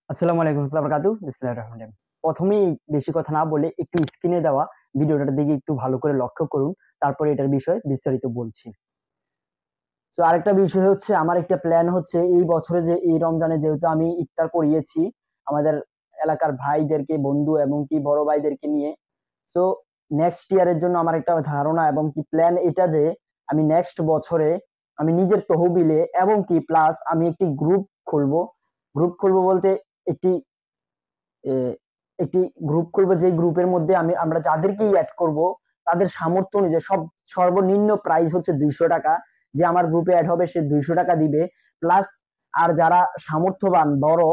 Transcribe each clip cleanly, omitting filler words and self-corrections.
আসসালামু আলাইকুম ওয়া বারাকাতুহু। বিসমিল্লাহির রহমানির রহিম। প্রথমেই বেশি কথা না বলে একটু স্ক্রিনে দেওয়া ভিডিওটার দিকে একটু ভালো করে লক্ষ্য করুন। তারপরে এটার বিষয়ে বিস্তারিত বলছি। তো আরেকটা বিষয় হচ্ছে আমার একটা প্ল্যান হচ্ছে এই বছরে যে এই রমজানে যেহেতু আমি ইফতার করিয়েছি আমাদের এলাকার ভাইদেরকে, বন্ধু এবং কি বড় ভাইদেরকে নিয়ে। সো নেক্সট ইয়ারের জন্য আমার একটা ধারণা এবং কি প্ল্যান এটা যে আমি নেক্সট বছরে আমি নিজের তহবিলে এবং কি প্লাস আমি একটি খুলবো গ্রুপ খুলবো বলতে একটি এ একটি গ্রুপ খুলবো, যে গ্রুপের মধ্যে আমরা যাদেরকেই এড করব তাদের সামর্থ্য অনুযায়ী সর্বনিম্ন প্রাইস হচ্ছে 200 টাকা। যে আমার গ্রুপে এড হবে সে 200 টাকা দিবে। প্লাস আর যারা সামর্থ্যবান বড়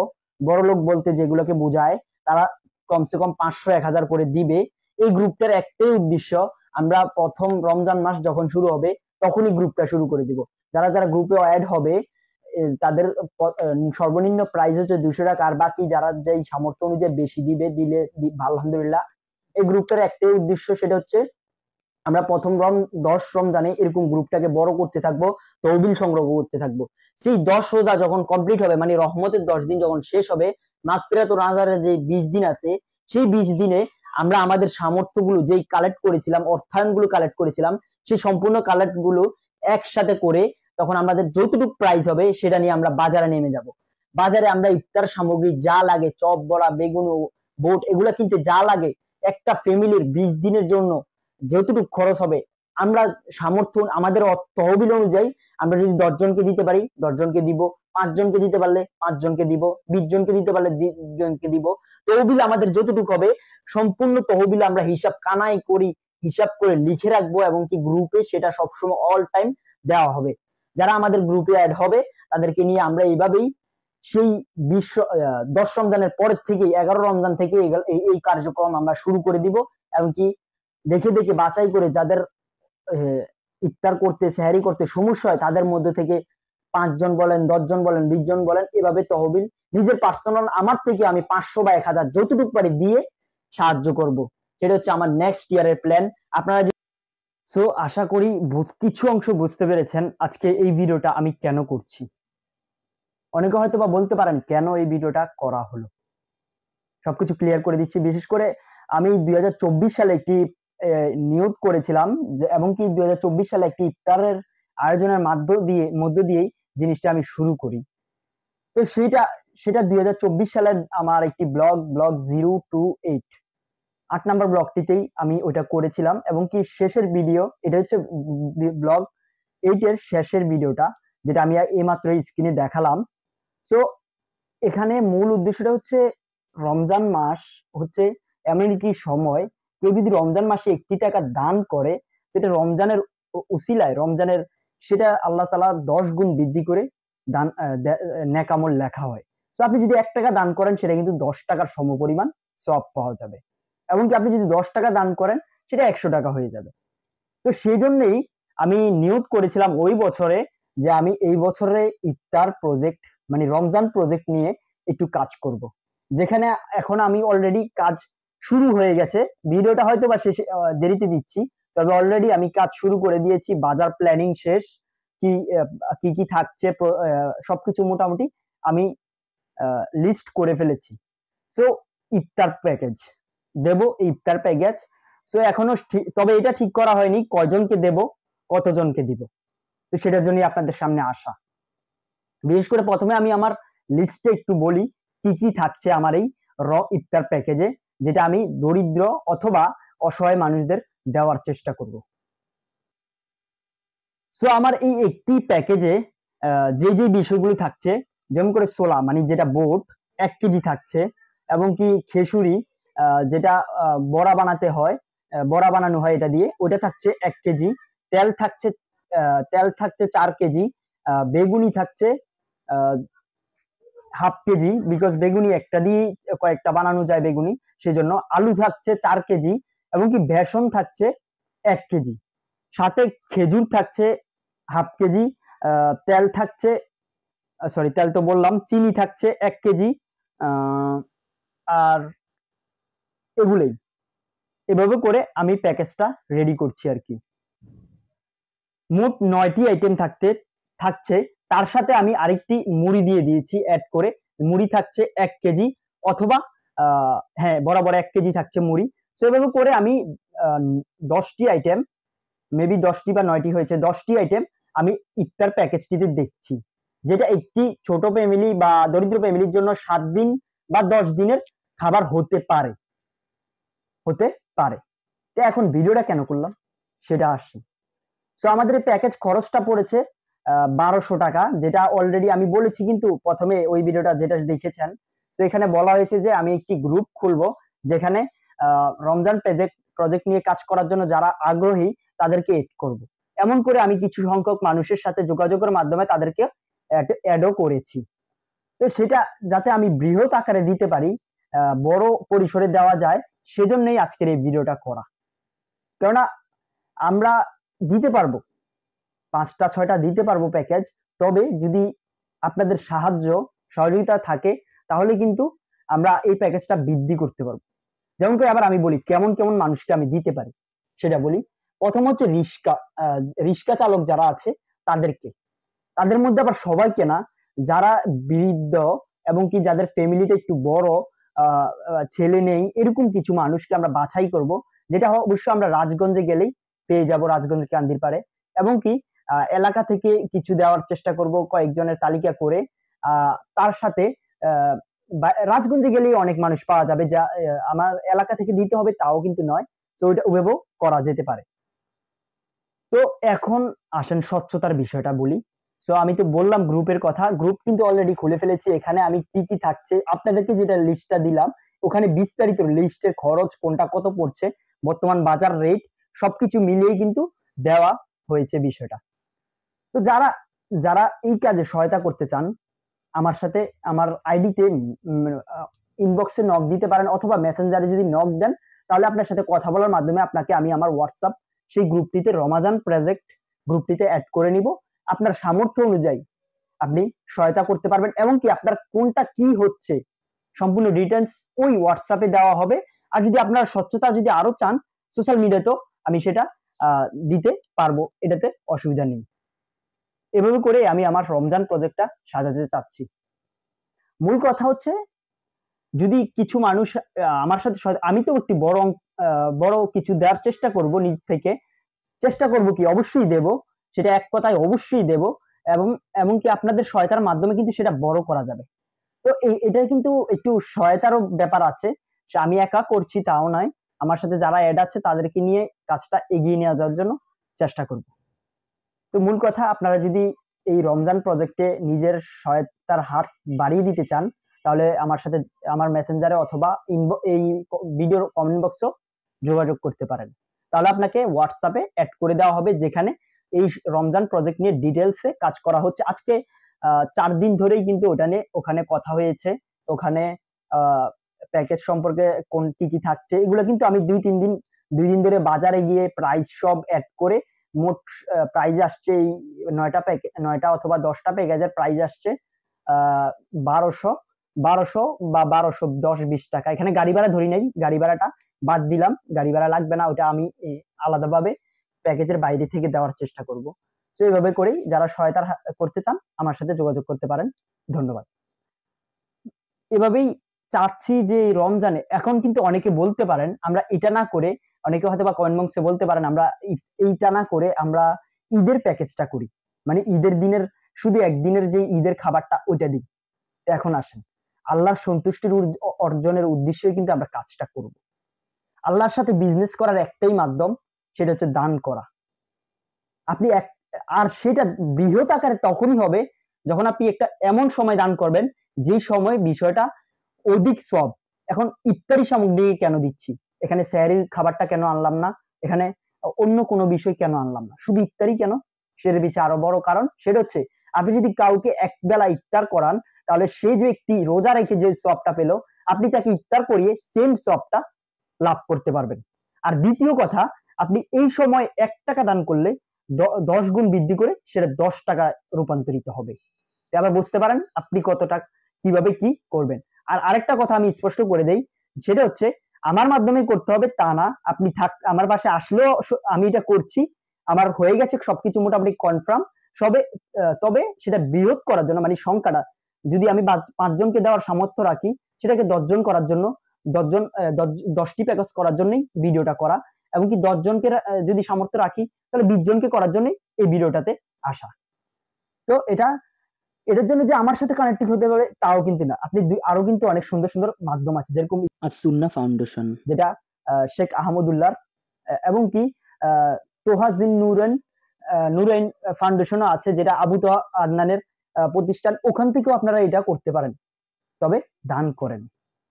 বড় লোক বলতে যেগুলোকে বোঝায় তারা কমসে কম 500 1000 করে দিবে। এই গ্রুপটার একটাই উদ্দেশ্য, আমরা প্রথম রমজান মাস যখন শুরু হবে তখনই গ্রুপটা শুরু করে দিব। যারা যারা গ্রুপে অ্যাড হবে তাদের সর্বনিম্ন প্রাইস হচ্ছে 200 টাকা। আর বাকি যারা যেই সামর্থ্য অনুযায়ী বেশি দিবে আলহামদুলিল্লাহ। এই গ্রুপটার একটাই উদ্দেশ্য, সেটা হচ্ছে আমরা প্রথম 10 রমজানে এরকম গ্রুপটাকে বড় করতে থাকবো, তহবিল সংগ্রহ করতে থাকবো। সেই 10 রোজা যখন কমপ্লিট হবে, মানে রহমতের 10 দিন যখন শেষ হবে, মাগফিরাতুর নাজারের যে 20 দিন আছে, সেই 20 দিনে আমরা আমাদের সামর্থ্যগুলো যেই কালেক্ট করেছিলাম, অর্থায়নগুলো কালেক্ট করেছিলাম, সেই সম্পূর্ণ কালেক্ট গুলো একসাথে করে তখন আমাদের যতটুকু প্রাইস হবে সেটা নিয়ে আমরা বাজারে নেমে যাব। বাজারে আমরা ইফতার সামগ্রী যা লাগে, চপ, বড়া, বেগুন, বোট, এগুলা কিনতে যা লাগে একটা ফ্যামিলির 20 দিনের জন্য যতটুকু খরচ হবে, আমরা সামর্থ্য আমাদের তহবিল অনুযায়ী আমরা যদি 10 জনকে দিতে পারি 10 জনকে দিব, 5 জনকে দিতে পারলে 5 জনকে দিব, 20 জনকে দিতে পারলে 20 জনকে দিব। তহবিল আমাদের যতটুকু হবে সম্পূর্ণ তহবিল আমরা হিসাব কানাই করি, হিসাব করে লিখে রাখবো এবং কি গ্রুপে সেটা সবসময় অল টাইম দেওয়া হবে। যারা আমাদের গ্রুপে অ্যাড হবে তাদেরকে নিয়ে আমরা এইভাবেই সেই 10 রমজানের পরের থেকে 11 রমজান থেকে এই কার্যক্রম আমরা শুরু করে দিব। এবং কি দেখে দেখে বাছাই করে যাদের ইফতার করতে, সেহারি করতে সমস্যা হয় তাদের মধ্যে থেকে 5 জন বলেন, 10 জন বলেন, 20 জন বলেন, এভাবে তহবিল নিজের পার্সোনাল আমার থেকে আমি 500 বা 1000 যতটুকু পারি দিয়ে সাহায্য করব। সেটা হচ্ছে আমার নেক্সট ইয়ারের প্ল্যান। আপনারা সো আশা করি কিছু অংশ বুঝতে পেরেছেন আজকে এই ভিডিওটা আমি কেন করছি। অনেকে হয়তো বা বলতে পারেন কেন এই ভিডিওটা করা হলো। সবকিছু ক্লিয়ার করে দিচ্ছি। বিশেষ করে আমি 2024 সালে একটি নিয়োগ করেছিলাম এবং কি 2024 সালে একটি ইফতারের আয়োজনের মধ্য দিয়েই জিনিসটা আমি শুরু করি। তো সেটা 2024 সালের আমার একটি ব্লগ 028 8 নাম্বার ব্লগটিতেই আমি ওটা করেছিলাম এবং কি শেষের ভিডিও এটা হচ্ছে ব্লগ 8 এর শেষের ভিডিওটা, যেটা আমি এইমাত্র স্ক্রিনে দেখালাম। সো এখানে মূল উদ্দেশ্যটা হচ্ছে রমজান মাস হচ্ছে এমন একটি সময়, কেউ যদি রমজান মাসে 1টি টাকা দান করে সেটা রমজানের উসিলায় রমজানের সেটা আল্লাহ তাআলা 10 গুণ বৃদ্ধি করে দান নেক আমল লেখা হয়। সো আপনি যদি 1 টাকা দান করেন সেটা কিন্তু 10 টাকার সমপরিমাণ সওয়াব পাওয়া যাবে। এমনকি আপনি যদি 10 টাকা দান করেন সেটা 100 টাকা হয়ে যাবে। তো সেই জন্যই আমি নিয়োগ করেছিলাম ওই বছরে যে আমি এই বছরে ইফতার প্রজেক্ট মানে রমজান প্রজেক্ট নিয়ে একটু কাজ করব। যেখানে এখন আমি অলরেডি কাজ শুরু হয়ে গেছে। ভিডিওটা হয়তো বা শেষে দেরিতে দিচ্ছি, তবে অলরেডি আমি কাজ শুরু করে দিয়েছি। বাজার প্ল্যানিং শেষ, কি কি কি থাকছে সবকিছু মোটামুটি আমি লিস্ট করে ফেলেছি। সো ইফতার প্যাকেজ দেব, ইফতার প্যাকেজ। সো এখনো তবে এটা ঠিক করা হয়নি কয়জনকে দেব, কতজনকে দিব। তো সেটার জন্য আপনাদের সামনে আসা। বিশেষ করে প্রথমে আমি আমার লিস্টে একটু বলি কি কি থাকছে আমার এই ইফতার প্যাকেজে, যেটা আমি দরিদ্র অথবা অসহায় মানুষদের দেওয়ার চেষ্টা করব। সো আমার এই একটি প্যাকেজে যে যে বিষয়গুলি থাকছে, যেমন করে ছোলা মানে যেটা বোট 1 কেজি থাকছে, এবং কি খেসুরি যেটা বড়া বানাতে হয়, বড়া বানানো হয় এটা দিয়ে, ওটা থাকছে 1 কেজি। তেল থাকছে 4 কেজি। বেগুনি থাকছে হাফ কেজি, বিকজ বেগুনি একটা দিয়ে কয়েকটা বানানো যায় বেগুনি, সেজন্য। আলু থাকছে 4 কেজি এবং কি বেসন থাকছে 1 কেজি। সাথে খেজুর থাকছে হাফ কেজি। তেল থাকছে, সরি তেল তো বললাম, চিনি থাকছে 1 কেজি। আর এগুলোই, এভাবে করে আমি প্যাকেজটা রেডি করছি আর কি। মোট 9টি আইটেম থাকছে। তার সাথে আমি আরেকটি মুড়ি দিয়ে দিয়েছি অ্যাড করে, মুড়ি থাকছে 1 কেজি, অথবা হ্যাঁ বরাবর 1 কেজি থাকছে মুড়ি। তো এভাবে করে আমি 10টি আইটেম, মেবি 10টি বা 9টি হয়েছে, 10টি আইটেম আমি ইফতার প্যাকেজটিতে দেখছি, যেটা একটি ছোট ফ্যামিলি বা দরিদ্র ফ্যামিলির জন্য 7 দিন বা 10 দিনের খাবার হতে পারে, হতে পারে। তো এখন ভিডিওটা কেন করলাম সেটা আসি। সো আমাদের এই প্যাকেজ খরচটা পড়েছে 1200 টাকা, যেটা অলরেডি আমি বলেছি কিন্তু প্রথমে ওই ভিডিওটা যেটা দেখেছেন। তো এখানে বলা হয়েছে যে আমি একটি গ্রুপ খুলবো, যেখানে রমজান প্রজেক্ট নিয়ে কাজ করার জন্য যারা আগ্রহী তাদেরকে এড করব। এমন করে আমি কিছু সংখ্যক মানুষের সাথে যোগাযোগের মাধ্যমে তাদেরকে অ্যাডও করেছি। তো সেটা যাতে আমি বৃহৎ আকারে দিতে পারি, বড় পরিসরে দেওয়া যায়, সেজন্যই আজকের এই ভিডিওটা করা। কেননা আমরা দিতে পারবো 5টা 6টা দিতে পারবো প্যাকেজ, তবে যদি আপনাদের সহযোগিতা থাকে তাহলে কিন্তু আমরা এই প্যাকেজটা বৃদ্ধি করতে পারবো। যেমন করে আবার আমি বলি কেমন কেমন মানুষকে আমি দিতে পারি সেটা বলি। প্রথম হচ্ছে রিক্সা চালক যারা আছে তাদেরকে, তাদের মধ্যে আবার সবাইকে না, যারা বৃদ্ধ এবং কি যাদের ফ্যামিলিটা একটু বড়, ছেলে নেই, এরকম কিছু মানুষকে আমরা বাছাই করব, যেটা অবশ্যই আমরা রাজগঞ্জে গেলেই পেয়ে যাব, রাজগঞ্জ কান্দির পারে। এবং কি এলাকা থেকে কিছু দেওয়ার চেষ্টা করব, কয়েকজনের তালিকা করে তার সাথে রাজগঞ্জে গেলেই অনেক মানুষ পাওয়া যাবে, যা আমার এলাকা থেকে দিতে হবে তাও কিন্তু নয়। তো ওইটা ওভাবেও করা যেতে পারে। তো এখন আসেন স্বচ্ছতার বিষয়টা বলি। সো আমি তো বললাম গ্রুপের কথা, গ্রুপ কিন্তু অলরেডি খুলে ফেলেছি। এখানে আমি কি কি থাকছে আপনাদেরকে যেটা লিস্টটা দিলাম, ওখানে বিস্তারিত লিস্টের খরচ কোনটা কত পড়ছে, বর্তমান বাজার রেট সবকিছু মিলিয়ে কিন্তু দেওয়া হয়েছে বিষয়টা। তো যারা যারা এই কাজে সহায়তা করতে চান, আমার সাথে আমার আইডিতে ইনবক্সে নক দিতে পারেন, অথবা মেসেঞ্জারে যদি নক দেন তাহলে আপনার সাথে কথা বলার মাধ্যমে আপনাকে আমি আমার হোয়াটসঅ্যাপ সেই গ্রুপটিতে, রমাজান প্রজেক্ট গ্রুপটিতে অ্যাড করে নিব। আপনার সামর্থ্য অনুযায়ী আপনি সহায়তা করতে পারবেন, এবং কি আপনার কোনটা কি হচ্ছে সম্পূর্ণ ডিটেলস ওই হোয়াটসঅ্যাপে দেওয়া হবে। আর যদি আপনার স্বচ্ছতা যদি আরো চান, সোশ্যাল মিডিয়াতেও আমি সেটা দিতে পারবো, এটাতে অসুবিধা নেই। এভাবে করে আমি আমার রমজান প্রজেক্টটা সাজাতে চাচ্ছি। মূল কথা হচ্ছে, যদি কিছু মানুষ আমার সাথে, আমি তো একটি বড় কিছু দেওয়ার চেষ্টা করব, নিজ থেকে চেষ্টা করব, কি অবশ্যই দেব, সেটা এক কথায় অবশ্যই দেব। এবং এমনকি আপনাদের সহায়তার মাধ্যমে কিন্তু সেটা বড় করা যাবে। তো এটা কিন্তু একটু সহায়তারও ব্যাপার আছে, আমি একা করছি তাও নয়, আমার সাথে যারা অ্যাড আছে তাদেরকে নিয়ে কাজটা এগিয়ে নিয়ে যাওয়ার জন্য চেষ্টা করব। তো মূল কথা, আপনারা যদি এই রমজান প্রজেক্টে নিজের সহায়তার হাত বাড়িয়ে দিতে চান, তাহলে আমার সাথে আমার মেসেঞ্জারে অথবা এই ভিডিওর কমেন্ট বক্সেও যোগাযোগ করতে পারেন। তাহলে আপনাকে হোয়াটসঅ্যাপে অ্যাড করে দেওয়া হবে, যেখানে এই রমজান প্রজেক্ট নিয়ে ডিটেলসে কাজ করা হচ্ছে। আজকে 4 দিন ধরেই কিন্তু ওখানে কথা হয়েছে। ওখানে প্যাকেজ সম্পর্কে কি কি থাকছে এগুলো কিন্তু আমি 2 দিন ধরে বাজারে গিয়ে প্রাইস সব অ্যাড করে মোট প্রাইস আসছে, এই 9টা অথবা 10টা প্যাকেজের প্রাইস আসছে 1200 বা 1210-20 টাকা। এখানে গাড়ি ভাড়া ধরি নাই, গাড়ি ভাড়াটা বাদ দিলাম, গাড়ি ভাড়া লাগবে না, ওটা আমি আলাদাভাবে প্যাকেজের বাইরে থেকে দেওয়ার চেষ্টা করব। তো এইভাবে করেই যারা সহায়তা করতে চান আমার সাথে যোগাযোগ করতে পারেন। ধন্যবাদ। এভাবেই চাচ্ছি যে রমজানে, এখন কিন্তু অনেকে বলতে পারেন আমরা এটা না করে, অনেকে হয়তো বা কমেন্ট বক্সে বলতে পারেন আমরা এইটা না করে আমরা ঈদের প্যাকেজটা করি, মানে ঈদের দিনের শুধু একদিনের যে ঈদের খাবারটা ওইটা দিই। এখন আসেন, আল্লাহর সন্তুষ্টির অর্জনের উদ্দেশ্যে কিন্তু আমরা কাজটা করব। আল্লাহর সাথে বিজনেস করার একটাই মাধ্যম, সেটা হচ্ছে দান করা। আপনি আর সেটা বৃহৎ আকারে তখনই হবে যখন আপনি একটা এমন সময় দান করবেন যে সময় বিষয়টা অধিক সব। এখন ইফতারি সামগ্রী কেন দিচ্ছি, এখানে সেহরির খাবারটা কেন আনলাম না, এখানে অন্য কোনো বিষয় কেন আনলাম না, শুধু ইফতারি কেন, সেটার পিছনে আরো বড় কারণ, সেটা হচ্ছে আপনি যদি কাউকে একবেলা ইফতার করান, তাহলে সে যে ব্যক্তি রোজা রেখে যে সবটা পেল, আপনি তাকে ইফতার করিয়ে সেম সবটা লাভ করতে পারবেন। আর দ্বিতীয় কথা, আপনি এই সময় 1 টাকা দান করলে 10 গুণ বৃদ্ধি করে সেটা 10 টাকা রূপান্তরিত হবে। এবার বুঝতে পারেন আপনি কতটা কিভাবে কি করবেন। আর আরেকটা কথা আমি স্পষ্ট করে দেই, সেটা হচ্ছে আমার মাধ্যমে করতে হবে তা না, আপনি আমার পাশে আসলেও আমি এটা করছি, আমার হয়ে গেছে সবকিছু মোটামুটি কনফার্ম, তবে সেটা বৃহৎ করার জন্য, মানে সংখ্যাটা যদি আমি 5 জনকে দেওয়ার সামর্থ্য রাখি, সেটাকে 10 জন করার জন্য 10 জন 10টি প্যাকেজ করার জন্যই ভিডিওটা করা, এবং কি 10 জনকে যদি সামর্থ্য রাখি তাহলে 20 জনকে করার জন্যই এই ভিডিওটাতে আসা। তো এটার জন্য যে আমার সাথে কানেক্টেড হতে পারে তাও কিন্তু না, আপনি আরো কিন্তু অনেক সুন্দর সুন্দর মাধ্যম আছে, যেরকম সুন্নাহ ফাউন্ডেশন, যেটা শেখ আহমদুল্লাহ, এবং কি তোহাজিন নুরাইন ফাউন্ডেশনও আছে, যেটা আবু তোহা আদনানের প্রতিষ্ঠান। ওখান থেকেও আপনারা এটা করতে পারেন, তবে দান করেন।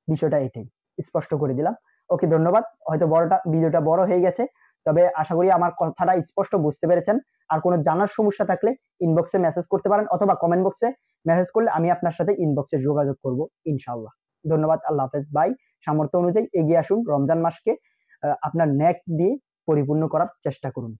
বিষয়টা এটাই স্পষ্ট করে দিলাম। ওকে, ধন্যবাদ। হয়তো ভিডিওটা বড় হয়ে গেছে, তবে আশা করি আমার কথাটা স্পষ্ট বুঝতে পেরেছেন। আর কোনো জানার সমস্যা থাকলে ইনবক্সে মেসেজ করতে পারেন, অথবা কমেন্ট বক্সে মেসেজ করলে আমি আপনার সাথে ইনবক্সে যোগাযোগ করব ইনশাআল্লাহ। ধন্যবাদ। আল্লাহ হাফেজ ভাই। সামর্থ্য অনুযায়ী এগিয়ে আসুন, রমজান মাসকে আপনার নেক দিয়ে পরিপূর্ণ করার চেষ্টা করুন।